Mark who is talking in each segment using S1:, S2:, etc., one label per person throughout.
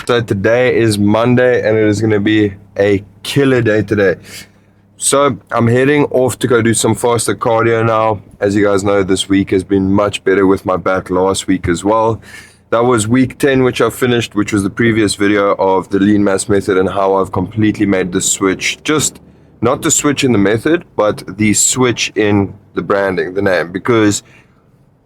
S1: So today is Monday and it is going to be a killer day today. So I'm heading off to go do some faster cardio now. As you guys know, this week has been much better with my back last week as well. That was week 10, which I finished, which was the previous video of the lean mass method and how I've completely made the switch. Just not the switch in the method, but the switch in the branding, the name, because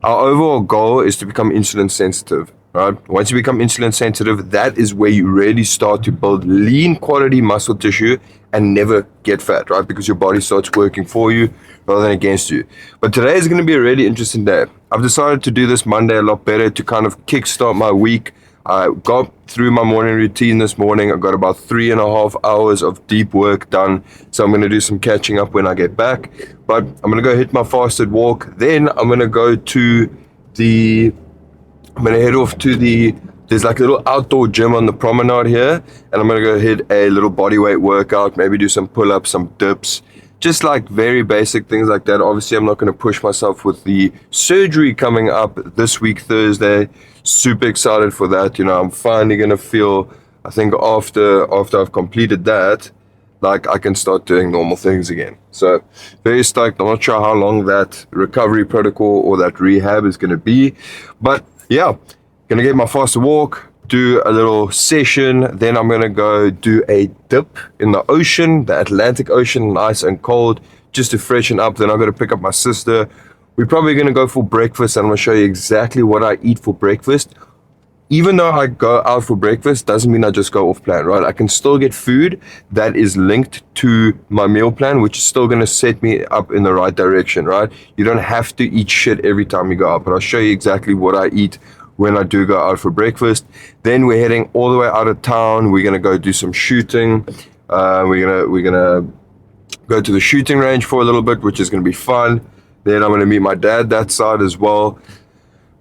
S1: our overall goal is to become insulin sensitive. Right? Once you become insulin sensitive, that is where you really start to build lean quality muscle tissue and never get fat, right? Because your body starts working for you rather than against you. But today is going to be a really interesting day. I've decided to do this Monday a lot better to kind of kickstart my week. I got through my morning routine this morning. I got about 3.5 hours of deep work done. So I'm going to do some catching up when I get back. But I'm going to go hit my fasted walk. Then I'm going to go to I'm going to head off to there's like a little outdoor gym on the promenade here, and I'm going to go hit a little body weight workout, maybe do some pull-ups, some dips, just like very basic things like that. Obviously, I'm not going to push myself with the surgery coming up this week, Thursday. Super excited for that. You know, I'm finally going to feel, I think after I've completed that, like I can start doing normal things again. So very stoked. I'm not sure how long that recovery protocol or that rehab is going to be, but yeah, gonna get my faster walk, do a little session, then I'm gonna go do a dip in the ocean, the Atlantic Ocean, nice and cold, just to freshen up. Then I'm gonna pick up my sister. We're probably gonna go for breakfast, and I'm gonna show you exactly what I eat for breakfast. Even though I go out for breakfast, doesn't mean I just go off plan, right? I can still get food that is linked to my meal plan, which is still gonna set me up in the right direction, right? You don't have to eat shit every time you go out, but I'll show you exactly what I eat when I do go out for breakfast. Then we're heading all the way out of town. We're gonna go do some shooting. We're gonna go to the shooting range for a little bit, which is gonna be fun. Then I'm gonna meet my dad that side as well.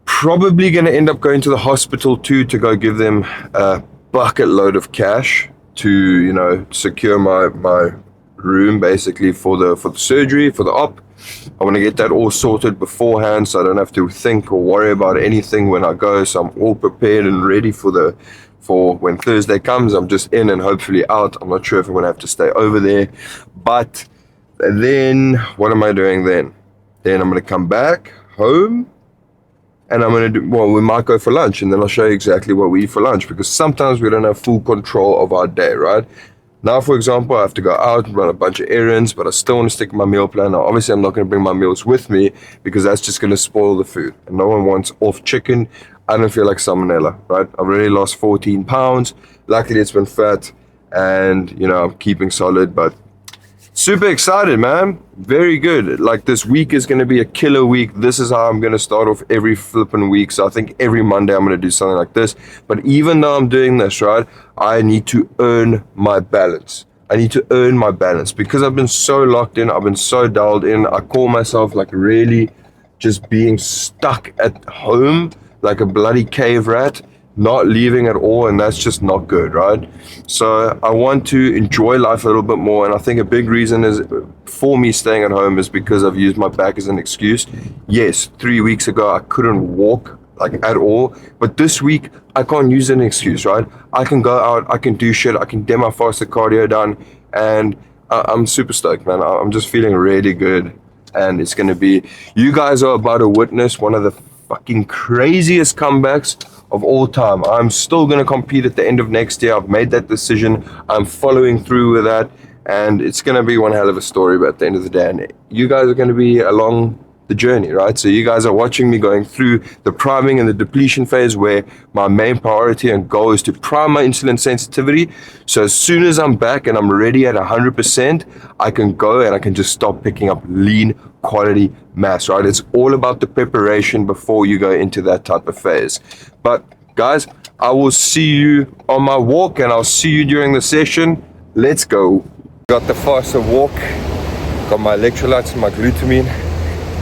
S1: Probably going to end up going to the hospital too to go give them a bucket load of cash to, you know, secure my room basically for the surgery, for the op. I want to get that all sorted beforehand so I don't have to think or worry about anything when I go. So I'm all prepared and ready for when Thursday comes. I'm just in and hopefully out. I'm not sure if I'm going to have to stay over there. But then what am I doing then? Then I'm going to come back home. And I'm going to we might go for lunch, and then I'll show you exactly what we eat for lunch, because sometimes we don't have full control of our day, right? Now, for example, I have to go out and run a bunch of errands, but I still want to stick to my meal plan. Now, obviously, I'm not going to bring my meals with me because that's just going to spoil the food. And no one wants off chicken. I don't feel like salmonella, right? I've already lost 14 pounds. Luckily, it's been fat, and, you know, I'm keeping solid, but super excited, man. Very good. Like, this week is going to be a killer week. This is how I'm going to start off every flipping week. So I think every Monday I'm going to do something like this. But even though I'm doing this, right, I need to earn my balance. I need to earn my balance because I've been so locked in. I've been so dialed in. I call myself like really just being stuck at home like a bloody cave rat, not leaving at all, and that's just not good, right? So I want to enjoy life a little bit more, and I think a big reason is for me staying at home is because I've used my back as an excuse. Yes, 3 weeks ago I couldn't walk like at all, but this week I can't use an excuse, right? I can go out, I can do shit, I can get my faster cardio done, and I'm super stoked, man. I'm just feeling really good, and it's gonna be, you guys are about to witness one of the fucking craziest comebacks of all time. I'm still going to compete at the end of next year. I've made that decision. I'm following through with that, and it's going to be one hell of a story. But at the end of the day, and you guys are going to be along the journey, right? So you guys are watching me going through the priming and the depletion phase, where my main priority and goal is to prime my insulin sensitivity. So as soon as I'm back and I'm ready at 100%, I can go and I can just stop picking up lean quality mass, right? It's all about the preparation before you go into that type of phase. But guys, I will see you on my walk, and I'll see you during the session. Let's go. Got the faster walk, got my electrolytes and my glutamine.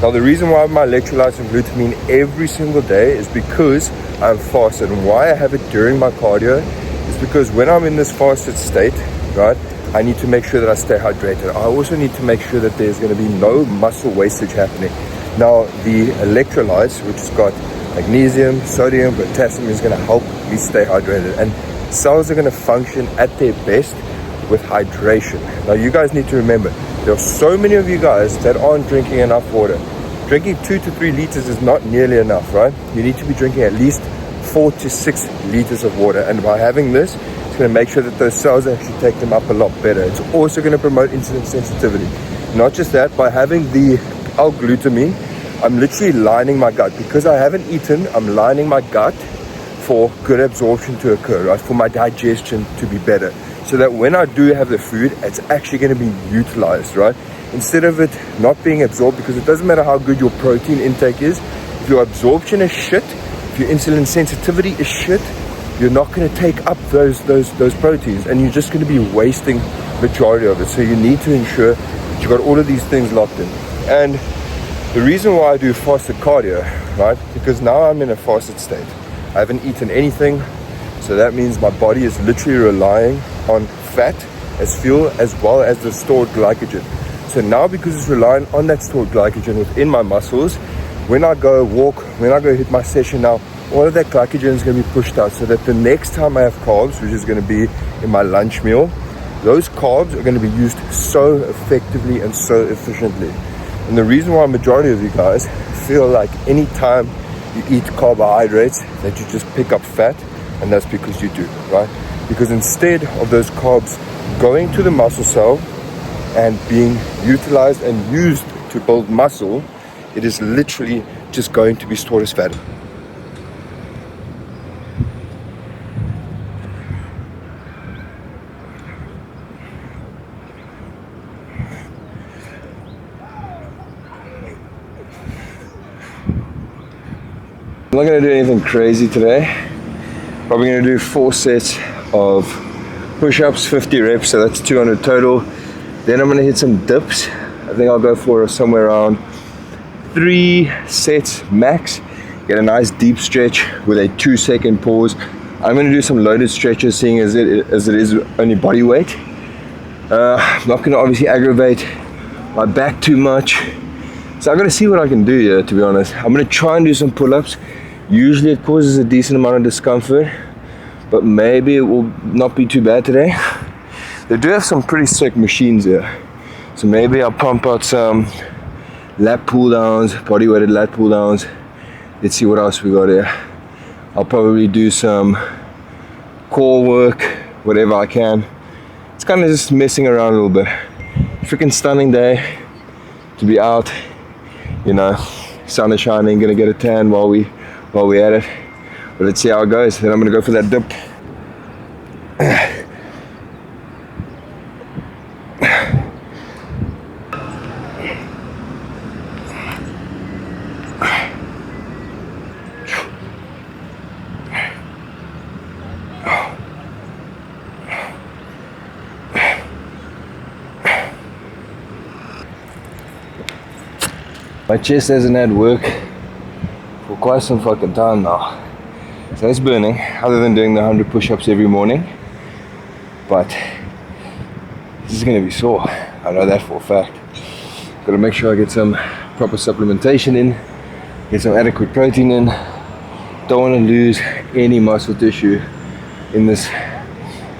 S1: Now, the reason why I have my electrolytes and glutamine every single day is because I'm fasted, and why I have it during my cardio is because when I'm in this fasted state, right, I need to make sure that I stay hydrated. I also need to make sure that there's going to be no muscle wastage happening. Now, the electrolytes, which has got magnesium, sodium, potassium, is going to help me stay hydrated. And cells are going to function at their best with hydration. Now you guys need to remember, there are so many of you guys that aren't drinking enough water. Drinking 2 to 3 liters is not nearly enough, right? You need to be drinking at least 4 to 6 liters of water, and by having this, it's going to make sure that those cells actually take them up a lot better. It's also going to promote insulin sensitivity. Not just that, by having the L-glutamine, I'm literally lining my gut. Because I haven't eaten, I'm lining my gut for good absorption to occur, right? For my digestion to be better. So that when I do have the food, it's actually going to be utilized, right? Instead of it not being absorbed, because it doesn't matter how good your protein intake is. If your absorption is shit, if your insulin sensitivity is shit, you're not going to take up those proteins, and you're just going to be wasting majority of it. So you need to ensure that you've got all of these things locked in. And the reason why I do fasted cardio, right? Because now I'm in a fasted state. I haven't eaten anything, so that means my body is literally relying on fat as fuel as well as the stored glycogen. So now, because it's relying on that stored glycogen within my muscles, when I go walk, when I go hit my session now, all of that glycogen is going to be pushed out, so that the next time I have carbs, which is going to be in my lunch meal, those carbs are going to be used so effectively and so efficiently. And the reason why a majority of you guys feel like any time you eat carbohydrates that you just pick up fat, and that's because you do, right? Because instead of those carbs going to the muscle cell and being utilized and used to build muscle, it is literally just going to be stored as fat. I'm not going to do anything crazy today. Probably going to do 4 sets of push-ups, 50 reps, so that's 200 total. Then I'm going to hit some dips. I think I'll go for somewhere around 3 sets max. Get a nice deep stretch with a 2-second pause. I'm going to do some loaded stretches, seeing as it is only body weight. I'm not going to obviously aggravate my back too much. So I'm going to see what I can do here, to be honest. I'm going to try and do some pull-ups. Usually it causes a decent amount of discomfort, but maybe it will not be too bad today. They do have some pretty sick machines here. So maybe I'll pump out some lat pull downs, body weighted lat pull downs. Let's see what else we got here. I'll probably do some core work, whatever I can. It's kind of just messing around a little bit. Freaking stunning day to be out, you know, sun is shining, gonna get a tan while we at it. But let's see how it goes. Then I'm gonna go for that dip. My chest hasn't had work for quite some fucking time now. So it's burning, other than doing the 100 push-ups every morning. But this is going to be sore. I know that for a fact. Got to make sure I get some proper supplementation in, get some adequate protein in. Don't want to lose any muscle tissue in this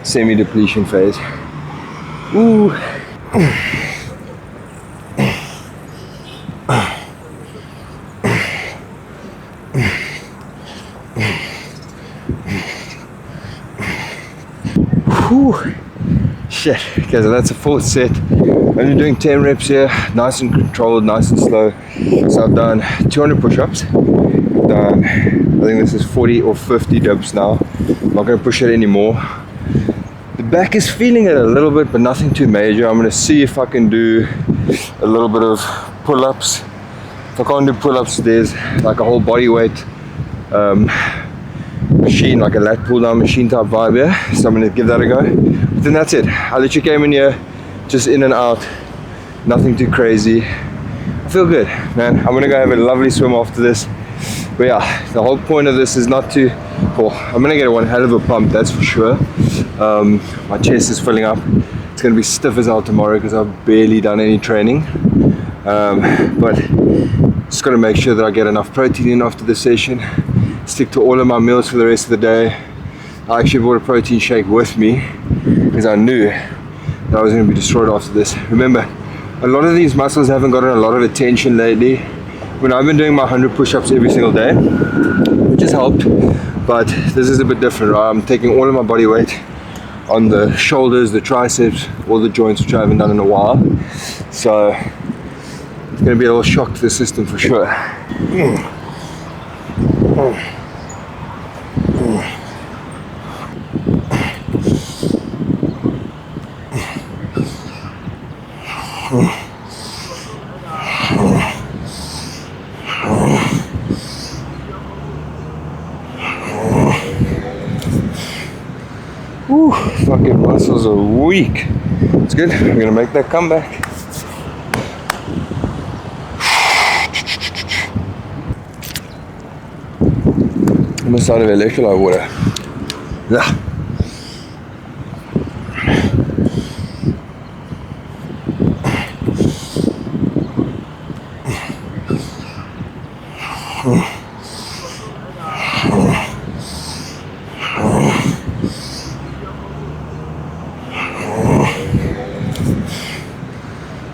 S1: semi-depletion phase. Ooh. Whew. Shit. Okay, so that's a 4th set. Only doing 10 reps here, nice and controlled, nice and slow. So I've done 200 push-ups. Done, I think this is 40 or 50 dips now. I'm not going to push it anymore. The back is feeling it a little bit, but nothing too major. I'm going to see if I can do a little bit of pull-ups. If I can't do pull-ups, there's like a whole body weight machine, like a lat pull down machine type vibe here. So I'm going to give that a go. But then that's it. I literally came in here, just in and out, nothing too crazy. I feel good, man. I'm going to go have a lovely swim after this. But yeah, the whole point of this is not to, well, I'm going to get one hell of a pump, that's for sure. My chest is filling up. It's going to be stiff as hell tomorrow because I've barely done any training. But just got to make sure that I get enough protein in after the session. Stick to all of my meals for the rest of the day. I actually brought a protein shake with me because I knew that I was going to be destroyed after this. Remember, a lot of these muscles haven't gotten a lot of attention lately. When I've been doing my 100 push-ups every single day, which has helped, but this is a bit different, right? I'm taking all of my body weight on the shoulders, the triceps, all the joints, which I haven't done in a while. So it's going to be a little shock to the system for sure. Ooh, fucking muscles are weak. It's good. I'm gonna make that comeback. Almost out of electrolyte water. Yeah.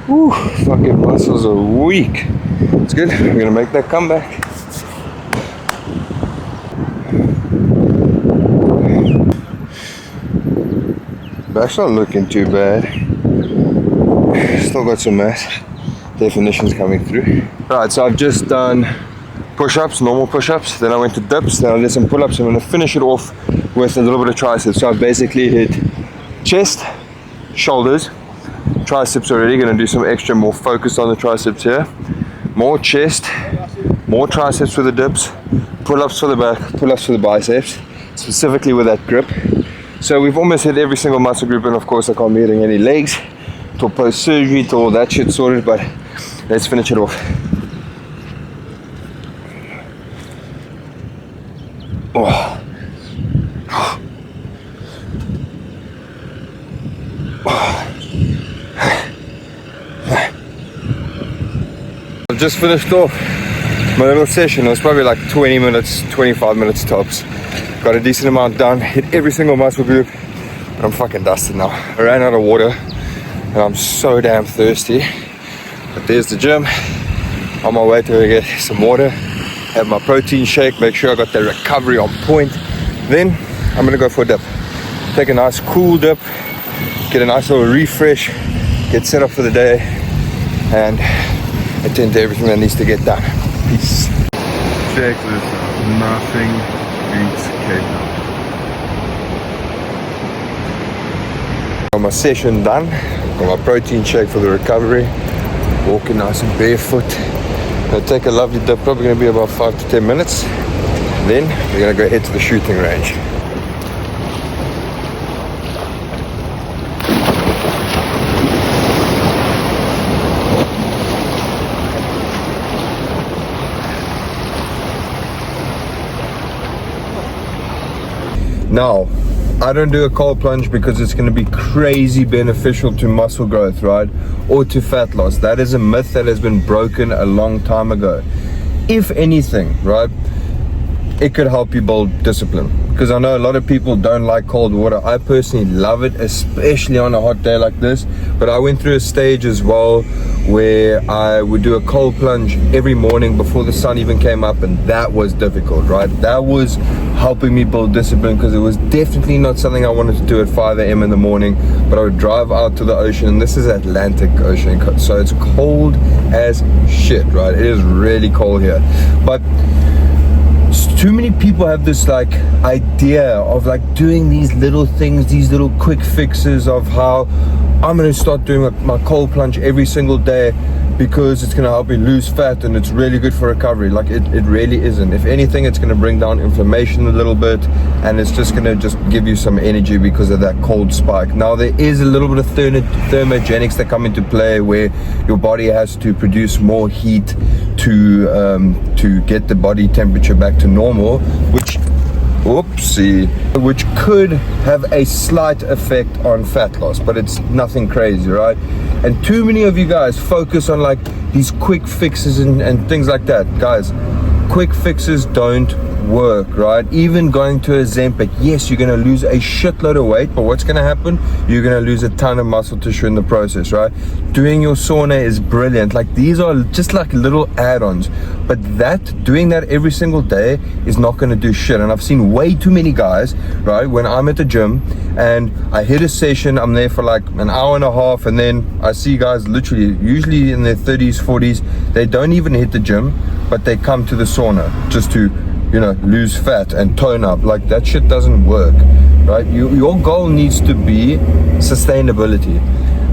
S1: Ooh, fucking muscles are weak. It's good. I'm gonna make that comeback. Back's not looking too bad. Still got some mass definitions coming through. Right, so I've just done push-ups, normal push-ups, then I went to dips, then I did some pull-ups. I'm gonna finish it off with a little bit of triceps. So I've basically hit chest, shoulders, triceps already. Gonna do some extra, more focused on the triceps here. More chest, more triceps for the dips, pull-ups for the back, pull-ups for the biceps, specifically with that grip. So we've almost hit every single muscle group, and of course I can't be hitting any legs till post-surgery, till all that shit sorted, but let's finish it off. Oh. I've just finished off my little session. It was probably like 20 minutes, 25 minutes tops. Got a decent amount done, hit every single muscle group, and I'm fucking dusted now. I ran out of water and I'm so damn thirsty. But there's the gym. On my way to get some water, have my protein shake, make sure I got the recovery on point. Then I'm gonna go for a dip. Take a nice cool dip, get a nice little refresh, get set up for the day, and attend to everything that needs to get done. Peace. Check this out. Nothing beats Cape Town. Got my session done. Got my protein shake for the recovery. Walking nice and barefoot. Gonna take a lovely dip. Probably gonna be about 5 to 10 minutes. Then we're gonna go head to the shooting range. Now, I don't do a cold plunge because it's going to be crazy beneficial to muscle growth, right? Or to fat loss. That is a myth that has been broken a long time ago. If anything, right, it could help you build discipline. Because I know a lot of people don't like cold water. I personally love it, especially on a hot day like this. But I went through a stage as well where I would do a cold plunge every morning before the sun even came up, and that was difficult, right? That was helping me build discipline because it was definitely not something I wanted to do at 5 a.m. in the morning. But I would drive out to the ocean, and this is Atlantic Ocean, so it's cold as shit, right? It is really cold here. But too many people have this like idea of like doing these little things, these little quick fixes of how I'm going to start doing my cold plunge every single day because it's going to help me lose fat and it's really good for recovery. Like it really isn't. If anything, it's going to bring down inflammation a little bit, and it's just going to just give you some energy because of that cold spike. Now there is a little bit of thermogenics that come into play where your body has to produce more heat to get the body temperature back to normal, which could have a slight effect on fat loss, but it's nothing crazy, right? And too many of you guys focus on like these quick fixes and things like that. Guys, quick fixes don't work, right? Even going to a Ozempic, yes, you're going to lose a shitload of weight, but what's going to happen? You're going to lose a ton of muscle tissue in the process, right? Doing your sauna is brilliant. Like, these are just like little add-ons, but doing that every single day is not going to do shit. And I've seen way too many guys, right, when I'm at the gym and I hit a session, I'm there for like an hour and a half, and then I see guys literally, usually in their 30s, 40s, they don't even hit the gym, but they come to the sauna just to, you know, lose fat and tone up. Like, that shit doesn't work, right? Your goal needs to be sustainability.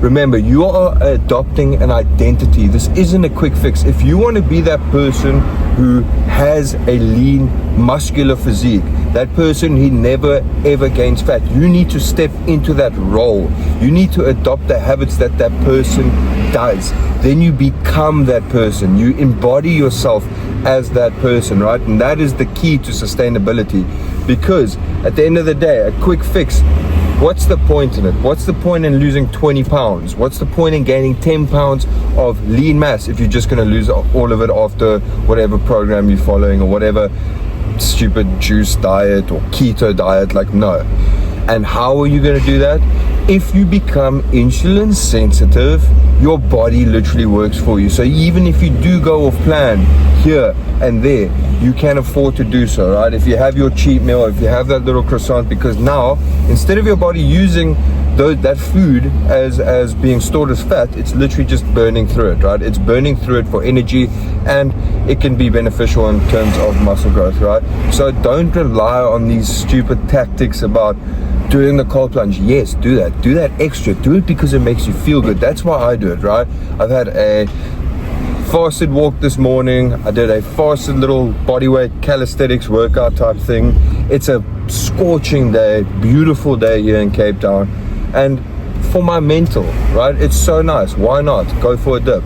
S1: Remember, you are adopting an identity. This isn't a quick fix. If you want to be that person who has a lean, muscular physique, that person who never ever gains fat, you need to step into that role. You need to adopt the habits that that person does. Then you become that person. You embody yourself as that person, right? And that is the key to sustainability, because at the end of the day, a quick fix, what's the point in it? What's the point in losing 20 pounds? What's the point in gaining 10 pounds of lean mass if you're just going to lose all of it after whatever program you're following, or whatever stupid juice diet or keto diet? Like, no. And how are you going to do that? If you become insulin sensitive, your body literally works for you. So even if you do go off plan here and there, you can afford to do so, right? If you have your cheat meal, if you have that little croissant, because now instead of your body using that food as being stored as fat, it's literally just burning through it, right? It's burning through it for energy, and it can be beneficial in terms of muscle growth, right? So don't rely on these stupid tactics about doing the cold plunge. Yes, do that extra, do it because it makes you feel good. That's why I do it, right? I've had a fasted walk this morning. I did a fasted little bodyweight calisthenics workout type thing. It's a scorching day, beautiful day here in Cape Town, and for my mental, right, it's so nice. Why not go for a dip?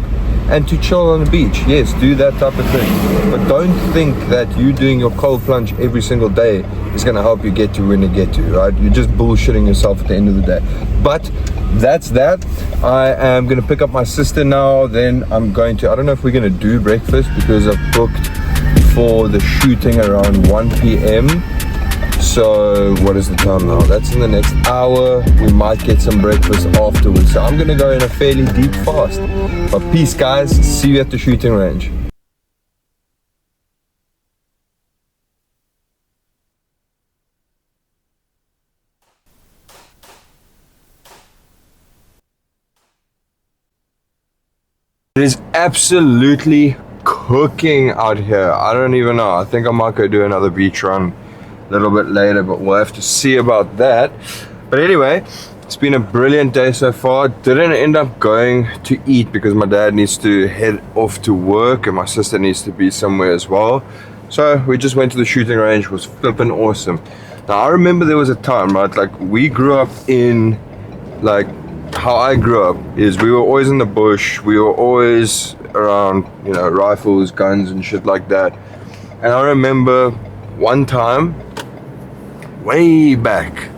S1: And to chill on the beach, yes, do that type of thing. But don't think that you doing your cold plunge every single day is going to help you get to where you get to, right? You're just bullshitting yourself at the end of the day. But that's that. I am going to pick up my sister now. Then I'm going to, I don't know if we're going to do breakfast because I've booked for the shooting around 1 p.m. So what is the time now? That's in the next hour. We might get some breakfast afterwards. So I'm going to go in a fairly deep fast. But peace, guys. See you at the shooting range. It is absolutely cooking out here. I don't even know. I think I might go do another beach run a little bit later, but we'll have to see about that. But anyway, it's been a brilliant day so far. Didn't end up going to eat because my dad needs to head off to work and my sister needs to be somewhere as well. So we just went to the shooting range. It was flipping awesome. Now I remember there was a time, right, like we grew up in, like how I grew up is we were always in the bush. We were always around, you know, rifles, guns and shit like that. And I remember one time way back,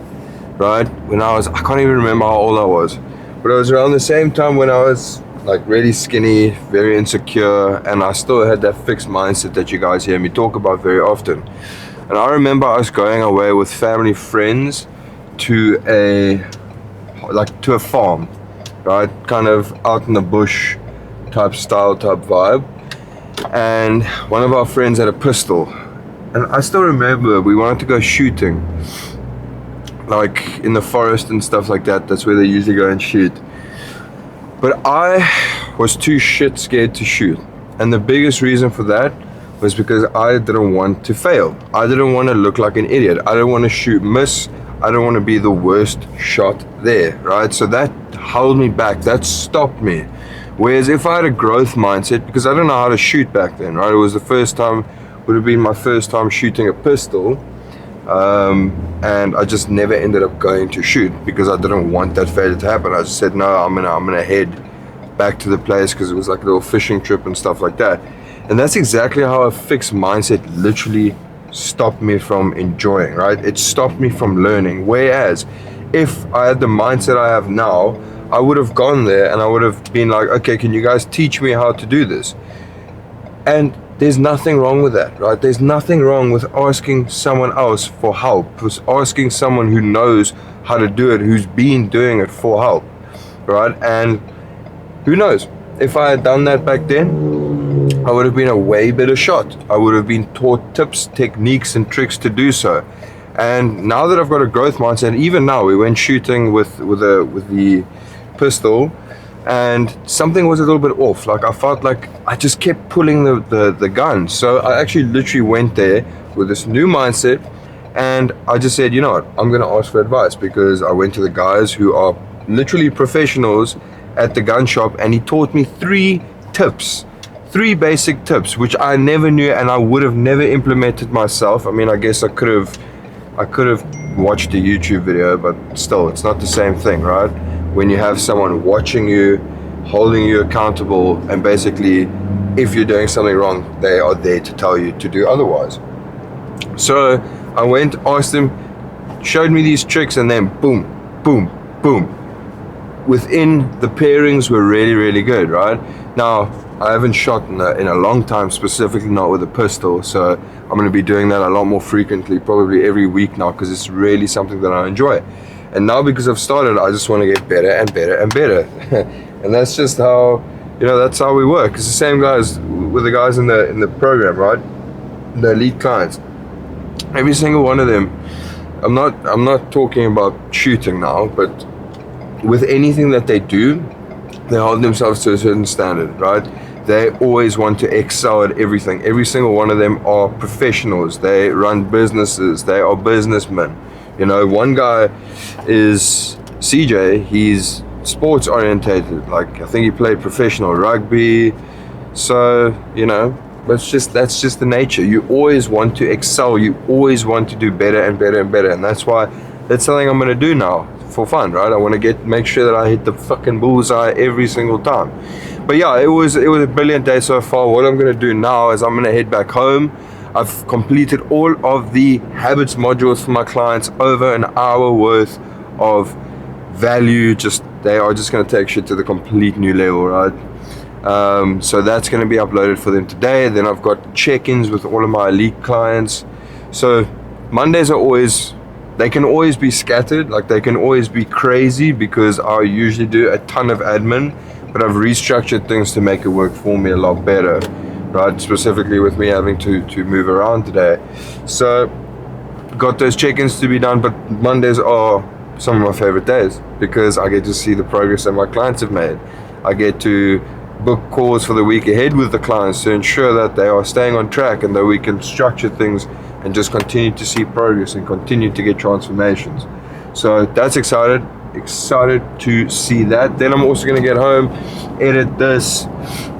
S1: right, when I can't even remember how old I was, but it was around the same time when I was like really skinny, very insecure, and I still had that fixed mindset that you guys hear me talk about very often. And I remember us going away with family friends to a farm, right, kind of out in the bush type style, type vibe, and one of our friends had a pistol. And I still remember we wanted to go shooting, like in the forest and stuff like that. That's where they usually go and shoot. But I was too shit scared to shoot. And the biggest reason for that was because I didn't want to fail. I didn't want to look like an idiot. I didn't want to shoot miss. I don't want to be the worst shot there, right? So that held me back. That stopped me. Whereas if I had a growth mindset, because I didn't know how to shoot back then, right? It was the first time, would have been my first time shooting a pistol, and I just never ended up going to shoot because I didn't want that failure to happen. I just said, no, I'm gonna head back to the place, because it was like a little fishing trip and stuff like that. And that's exactly how a fixed mindset literally stopped me from enjoying, right? It stopped me from learning. Whereas if I had the mindset I have now, I would have gone there and I would have been like, okay, can you guys teach me how to do this? And there's nothing wrong with that, right? There's nothing wrong with asking someone else for help, with asking someone who knows how to do it, who's been doing it, for help, right? And who knows, if I had done that back then, I would have been a way better shot. I would have been taught tips, techniques, and tricks to do so. And now that I've got a growth mindset, even now, we went shooting with the pistol, and something was a little bit off. Like, I felt like I just kept pulling the gun. So I actually literally went there with this new mindset, and I just said, you know what, I'm going to ask for advice, because I went to the guys who are literally professionals at the gun shop, and he taught me three basic tips, which I never knew, and I would have never implemented myself. I mean, I guess I could have watched a YouTube video, but still, it's not the same thing, right? When you have someone watching you, holding you accountable, and basically, if you're doing something wrong, they are there to tell you to do otherwise. So I went, asked them, showed me these tricks, and then boom, boom, boom. Within the pairings were really, really good, right? Now, I haven't shot in a long time, specifically not with a pistol, so I'm going to be doing that a lot more frequently, probably every week now, because it's really something that I enjoy. And now, because I've started, I just want to get better and better and better. And that's just how, that's how we work. It's the same guys with the guys in the program, right? The elite clients. Every single one of them. I'm not talking about shooting now, but with anything that they do, they hold themselves to a certain standard, right? They always want to excel at everything. Every single one of them are professionals. They run businesses. They are businessmen. One guy is CJ. He's sports orientated. Like, I think he played professional rugby. So, that's just the nature. You always want to excel. You always want to do better and better and better. And that's something I'm going to do now for fun, right? I want to make sure that I hit the fucking bullseye every single time. But yeah, it was a brilliant day so far. What I'm going to do now is I'm going to head back home. I've completed all of the habits modules for my clients, over an hour worth of value. They are just going to take shit to the complete new level, right? So that's going to be uploaded for them today. Then I've got check-ins with all of my elite clients. So Mondays they can always be scattered, like they can always be crazy, because I usually do a ton of admin, but I've restructured things to make it work for me a lot better, right? Specifically with me having to move around today. So got those check-ins to be done, but Mondays are some of my favorite days, because I get to see the progress that my clients have made. I get to book calls for the week ahead with the clients to ensure that they are staying on track, and that we can structure things and just continue to see progress and continue to get transformations. So that's excited to see that. Then I'm also going to get home, edit this,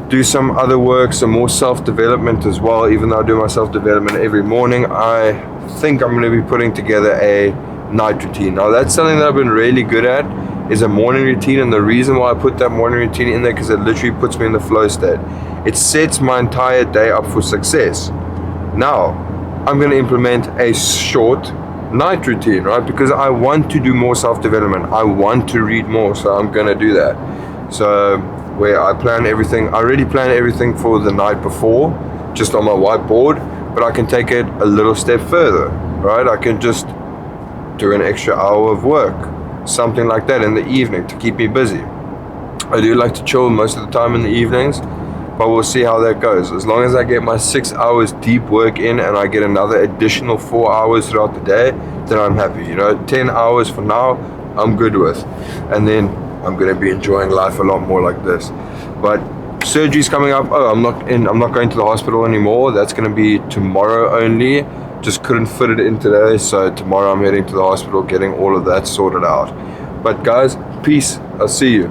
S1: do some other work, some more self-development as well. Even though I do my self-development every morning, I think I'm going to be putting together a night routine. Now, that's something that I've been really good at, is a morning routine. And the reason why I put that morning routine in there, because it literally puts me in the flow state. It sets my entire day up for success. Now, I'm going to implement a short night routine, right? Because I want to do more self-development. I want to read more, so I'm going to do that. So where I already plan everything for the night before, just on my whiteboard, but I can take it a little step further, right? I can just do an extra hour of work, something like that in the evening to keep me busy. I do like to chill most of the time in the evenings, but we'll see how that goes. As long as I get my 6 hours deep work in, and I get another additional 4 hours throughout the day, then I'm happy. 10 hours for now, I'm good with. And then I'm going to be enjoying life a lot more like this. But surgery's coming up. I'm not going to the hospital anymore. That's going to be tomorrow only. Just couldn't fit it in today. So tomorrow I'm heading to the hospital, getting all of that sorted out. But guys, peace. I'll see you.